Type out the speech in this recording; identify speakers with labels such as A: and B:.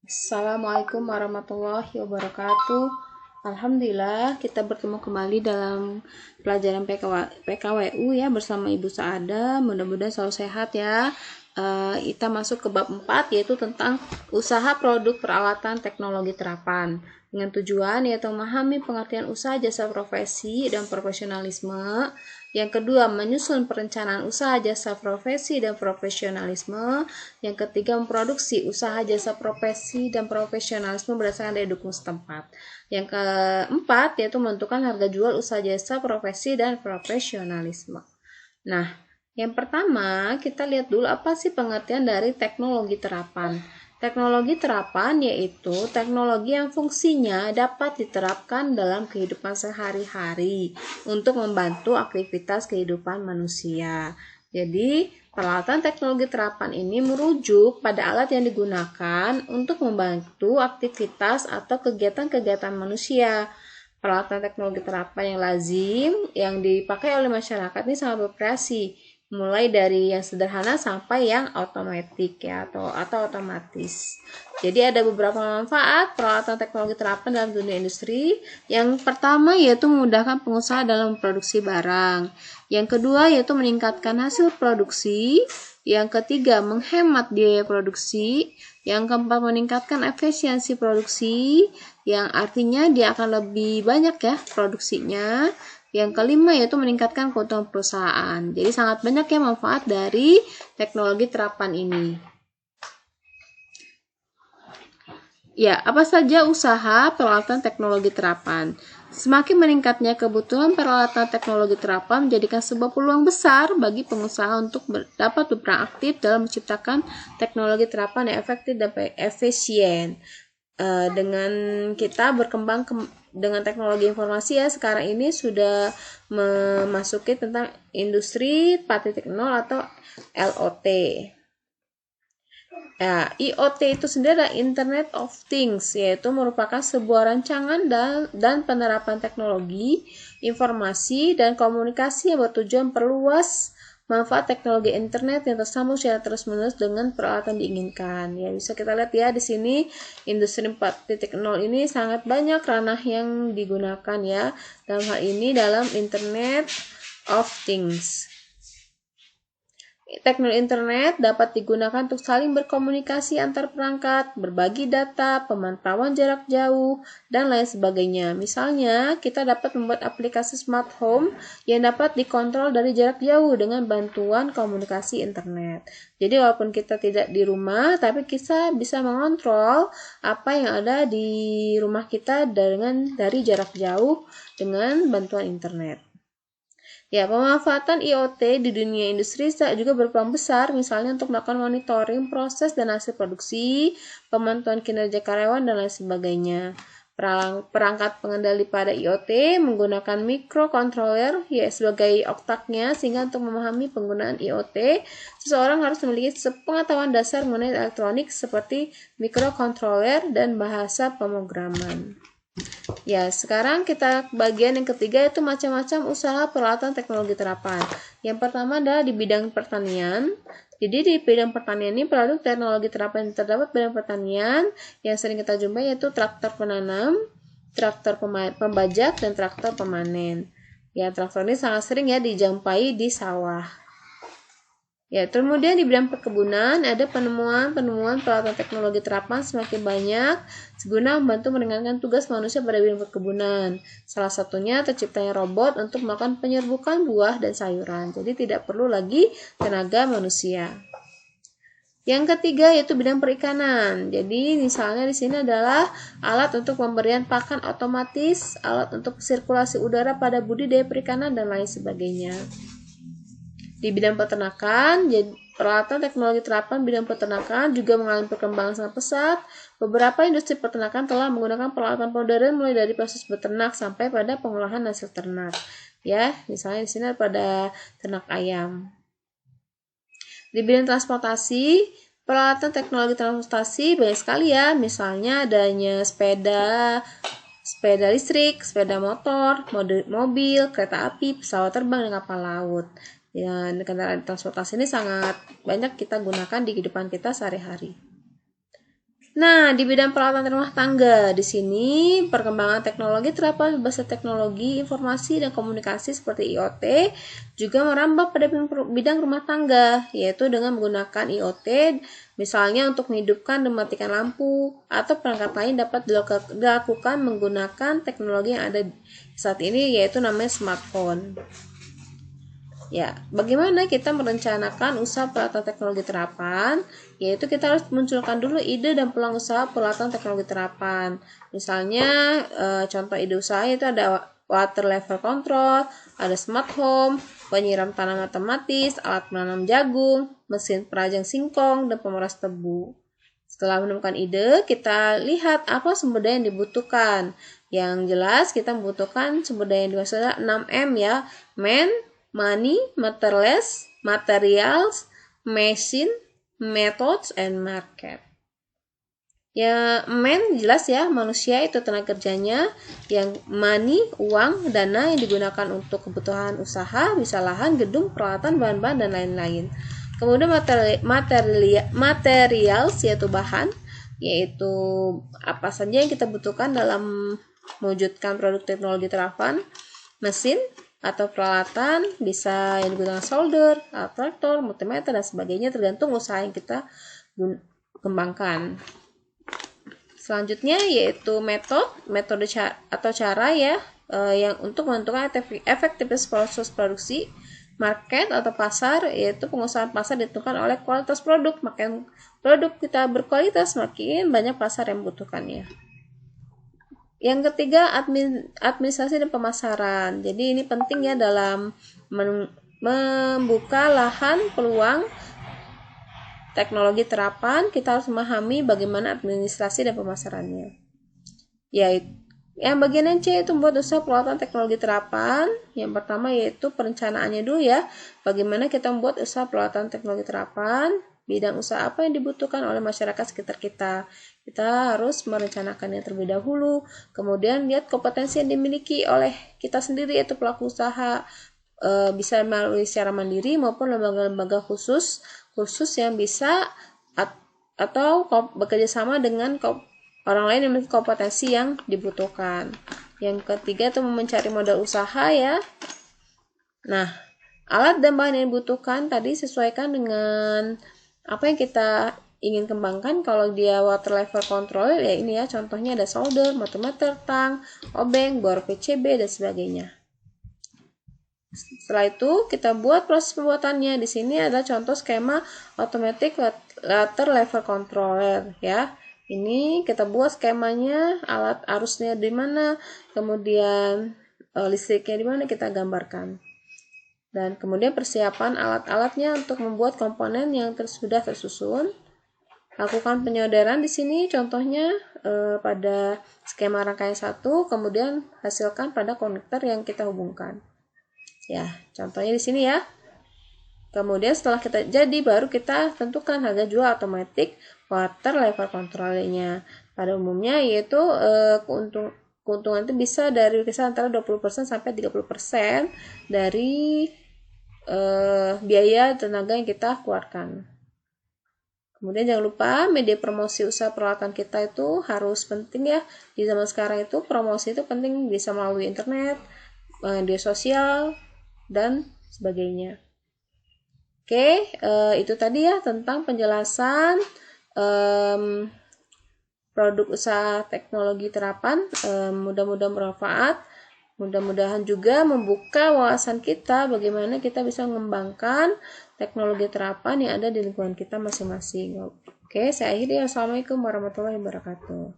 A: Assalamualaikum warahmatullahi wabarakatuh. Alhamdulillah kita bertemu kembali dalam pelajaran PKWU ya bersama Ibu Saada. Mudah-mudahan selalu sehat ya. Kita masuk ke bab 4 yaitu tentang usaha produk peralatan teknologi terapan. Dengan tujuan yaitu memahami pengertian usaha jasa profesi dan profesionalisme. Yang kedua, menyusun perencanaan usaha jasa profesi dan profesionalisme. Yang ketiga, memproduksi usaha jasa profesi dan profesionalisme berdasarkan dari dukung setempat. Yang keempat, yaitu menentukan harga jual usaha jasa profesi dan profesionalisme. Nah, yang pertama, kita lihat dulu apa sih pengertian dari teknologi terapan. Teknologi terapan yaitu teknologi yang fungsinya dapat diterapkan dalam kehidupan sehari-hari untuk membantu aktivitas kehidupan manusia. Jadi, peralatan teknologi terapan ini merujuk pada alat yang digunakan untuk membantu aktivitas atau kegiatan-kegiatan manusia. Peralatan teknologi terapan yang lazim yang dipakai oleh masyarakat ini sangat bervariasi, mulai dari yang sederhana sampai yang otomatis ya atau otomatis. Jadi ada beberapa manfaat peralatan teknologi terapan dalam dunia industri. Yang pertama yaitu memudahkan pengusaha dalam memproduksi barang. Yang kedua yaitu meningkatkan hasil produksi. Yang ketiga menghemat biaya produksi. Yang keempat meningkatkan efisiensi produksi, yang artinya dia akan lebih banyak ya produksinya. Yang kelima yaitu meningkatkan keuntungan perusahaan. Jadi sangat banyak ya manfaat dari teknologi terapan ini. Ya, apa saja usaha peralatan teknologi terapan? Semakin meningkatnya kebutuhan peralatan teknologi terapan menjadikan sebuah peluang besar bagi pengusaha untuk dapat berperan aktif dalam menciptakan teknologi terapan yang efektif dan efisien. Dengan kita berkembang dengan teknologi informasi ya, sekarang ini sudah memasuki tentang industri 4.0 atau LOT. Ya, IoT itu sendiri adalah Internet of Things, yaitu merupakan sebuah rancangan dan penerapan teknologi, informasi, dan komunikasi yang bertujuan perluas manfaat teknologi internet yang tersambung secara terus-menerus dengan peralatan diinginkan. Ya, bisa kita lihat ya di sini industri 4.0 ini sangat banyak ranah yang digunakan ya. Dalam hal ini dalam Internet of Things. Teknologi internet dapat digunakan untuk saling berkomunikasi antar perangkat, berbagi data, pemantauan jarak jauh, dan lain sebagainya. Misalnya, kita dapat membuat aplikasi smart home yang dapat dikontrol dari jarak jauh dengan bantuan komunikasi internet. Jadi, walaupun kita tidak di rumah, tapi kita bisa mengontrol apa yang ada di rumah kita dari jarak jauh dengan bantuan internet. Ya, pemanfaatan IoT di dunia industri juga berperan besar, misalnya untuk melakukan monitoring proses dan hasil produksi, pemantauan kinerja karyawan, dan lain sebagainya. Perangkat pengendali pada IoT menggunakan microcontroller ya sebagai otaknya, sehingga untuk memahami penggunaan IoT, seseorang harus memiliki pengetahuan dasar mengenai elektronik seperti microcontroller dan bahasa pemrograman. Ya, sekarang kita bagian yang ketiga yaitu macam-macam usaha peralatan teknologi terapan. Yang pertama adalah di bidang pertanian. Jadi di bidang pertanian ini produk teknologi terapan yang terdapat bidang pertanian yang sering kita jumpai yaitu traktor penanam, traktor pembajak, dan traktor pemanen. Ya, traktor ini sangat sering ya dijumpai di sawah. Ya, kemudian di bidang perkebunan ada penemuan peralatan teknologi terapan semakin banyak guna membantu meringankan tugas manusia pada bidang perkebunan. Salah satunya terciptanya robot untuk melakukan penyerbukan buah dan sayuran. Jadi tidak perlu lagi tenaga manusia. Yang ketiga yaitu bidang perikanan. Jadi misalnya di sini adalah alat untuk pemberian pakan otomatis, alat untuk sirkulasi udara pada budidaya perikanan, dan lain sebagainya. Di bidang peternakan, peralatan teknologi terapan bidang peternakan juga mengalami perkembangan sangat pesat. Beberapa industri peternakan telah menggunakan peralatan modern mulai dari proses beternak sampai pada pengolahan hasil ternak. Ya, misalnya di sini pada ternak ayam. Di bidang transportasi, peralatan teknologi transportasi banyak sekali ya. Misalnya adanya sepeda listrik, sepeda motor, mobil, kereta api, pesawat terbang, dan kapal laut. Ya, kendaraan transportasi ini sangat banyak kita gunakan di kehidupan kita sehari-hari. Nah, di bidang peralatan rumah tangga, di sini perkembangan teknologi terapan berbasis teknologi informasi dan komunikasi seperti IoT juga merambah pada bidang rumah tangga, yaitu dengan menggunakan IoT, misalnya untuk menghidupkan dan mematikan lampu, atau perangkat lain dapat dilakukan menggunakan teknologi yang ada saat ini, yaitu namanya smartphone. Ya, bagaimana kita merencanakan usaha peralatan teknologi terapan? Yaitu kita harus munculkan dulu ide dan peluang usaha peralatan teknologi terapan. Misalnya, contoh ide usaha itu ada water level control, ada smart home, penyiram tanam otomatis, alat menanam jagung, mesin perajang singkong, dan pemeras tebu. Setelah menemukan ide, kita lihat apa sumber daya yang dibutuhkan. Yang jelas, kita membutuhkan sumber daya yang dimaksud 6M ya, money, materials, machine, methods, and market. Ya, jelas ya, manusia itu tenaga kerjanya. Yang money, uang, dana yang digunakan untuk kebutuhan usaha, bisa lahan, gedung, peralatan, bahan-bahan, dan lain-lain. Kemudian materials, yaitu bahan, yaitu apa saja yang kita butuhkan dalam mewujudkan produk teknologi terapan. Mesin atau peralatan bisa yang digunakan solder, traktor, multimeter, dan sebagainya tergantung usaha yang kita kembangkan. Selanjutnya yaitu metode atau cara ya yang untuk menentukan efektivitas proses produksi. Market atau pasar, yaitu pengusahaan pasar ditentukan oleh kualitas produk. Makin produk kita berkualitas, makin banyak pasar yang membutuhkannya. Yang ketiga, administrasi dan pemasaran. Jadi ini penting ya dalam membuka lahan peluang teknologi terapan, kita harus memahami bagaimana administrasi dan pemasarannya. Yang bagian C itu membuat usaha peralatan teknologi terapan. Yang pertama yaitu perencanaannya dulu ya. Bagaimana kita membuat usaha peralatan teknologi terapan, bidang usaha apa yang dibutuhkan oleh masyarakat sekitar kita. Kita harus merencanakannya terlebih dahulu. Kemudian lihat kompetensi yang dimiliki oleh kita sendiri, yaitu pelaku usaha. Bisa melalui secara mandiri maupun lembaga-lembaga khusus yang bisa atau bekerja sama dengan orang lain yang memiliki kompetensi yang dibutuhkan. Yang ketiga itu mencari modal usaha ya. Nah, alat dan bahan yang dibutuhkan tadi sesuaikan dengan apa yang kita ingin kembangkan. Kalau dia water level control ya ini ya, contohnya ada solder, multimeter, tang, obeng, bor PCB, dan sebagainya. Setelah itu kita buat proses pembuatannya. Di sini ada contoh skema automatic water level controller ya. Ini kita buat skemanya, alat arusnya di mana, kemudian listriknya di mana kita gambarkan. Dan kemudian persiapan alat-alatnya untuk membuat komponen yang sudah tersusun. Lakukan penyaudaran di sini contohnya pada skema rangkaian 1, kemudian hasilkan pada konektor yang kita hubungkan. Ya, contohnya di sini ya. Kemudian setelah kita jadi, baru kita tentukan harga jual otomatis water level controllernya. Pada umumnya yaitu keuntungan itu bisa dari kisar antara 20% sampai 30% dari biaya tenaga yang kita keluarkan. Kemudian jangan lupa media promosi usaha peralatan kita itu harus penting ya. Di zaman sekarang itu promosi itu penting, bisa melalui internet, media sosial, dan sebagainya. Oke, itu tadi ya tentang penjelasan produk usaha teknologi terapan. Mudah-mudahan bermanfaat. Mudah-mudahan juga membuka wawasan kita bagaimana kita bisa mengembangkan teknologi terapan yang ada di lingkungan kita masing-masing. Oke, saya akhiri. Assalamualaikum warahmatullahi wabarakatuh.